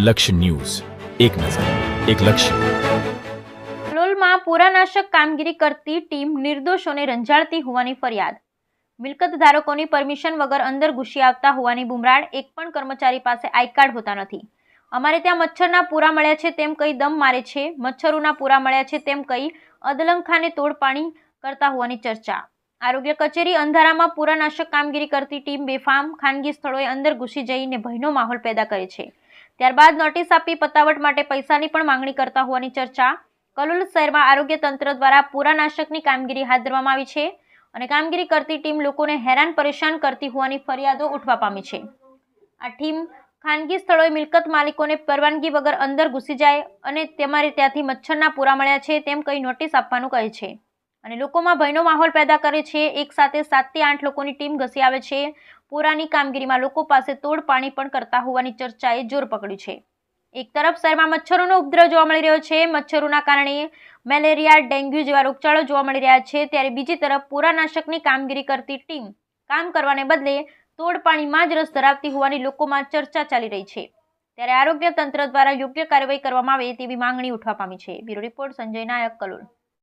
લક્ષ્ય ન્યૂઝ, એક નજર, એક લક્ષ્ય. કલોલમાં પુરાનાશક કામગીરી કરતી ટીમ નિર્દોષોને રંજાડતી હોવાની ફરિયાદ. મિલકત ધારકોની પરમિશન વગર અંદર ઘૂસી આવતા હોવાની બુમરાણ. એક પણ કર્મચારી પાસે આઈ કાર્ડ હોતા નથી. અમારે ત્યાં મચ્છરના પૂરા મળ્યા છે તેમ કહી દમ મારે છે, મચ્છરોના પૂરા મળ્યા છે તેમ કહી અદલંખાને તોડપાણી કરતા હોવાની ચર્ચા. આરોગ્ય કચેરી અંધારામાં પુરાનાશક કામગીરી કરતી ટીમ બેફામ ખાનગી સ્થળોએ અંદર ઘૂસી જઈને ભયનો માહોલ પેદા કરે છે. ત્યારબાદ નોટિસ આપી પતાવટ માટે પૈસાની પણ માંગણી કરતા હોવાની ચર્ચા. કલોલ શહેરમાં આરોગ્ય તંત્ર દ્વારા પુરાનાશકની કામગીરી હાથ ધરવામાં આવી છે અને કામગીરી કરતી ટીમ લોકોને હેરાન પરેશાન કરતી હોવાની ફરિયાદો ઉઠવા પામી છે. આ ટીમ ખાનગી સ્થળોએ મિલકત માલિકોને પરવાનગી વગર અંદર ઘૂસી જાય અને તમારે ત્યાંથી મચ્છરના પૂરા મળ્યા છે તેમ કહી નોટિસ આપવાનું કહે છે અને લોકોમાં ભયનો માહોલ પેદા કરે છે. એક સાથે 7 થી 8 લોકોની ટીમ ઘસી આવે છે. પૂરાની કામગીરીમાં લોકો પાસે તોડ પાણી પણ કરતા હોવાની ચર્ચાએ જોર પકડ્યું છે. એક તરફ શહેરમાં મચ્છરોનો ઉપદ્રવ જોવા મળી રહ્યો છે. મચ્છરોના કારણે મેલેરિયા, ડેન્ગ્યુ જેવા રોગચાળો જોવા મળી રહ્યા છે. ત્યારે બીજી તરફ પુરાનાશકની કામગીરી કરતી ટીમ કામ કરવાને બદલે તોડ પાણીમાં જ રસ ધરાવતી હોવાની લોકોમાં ચર્ચા ચાલી રહી છે. ત્યારે આરોગ્ય તંત્ર દ્વારા યોગ્ય કાર્યવાહી કરવામાં આવે તેવી માંગણી ઉઠવા પામી છે. બ્યુરો રિપોર્ટ, સંજય નાયક, કલોલ.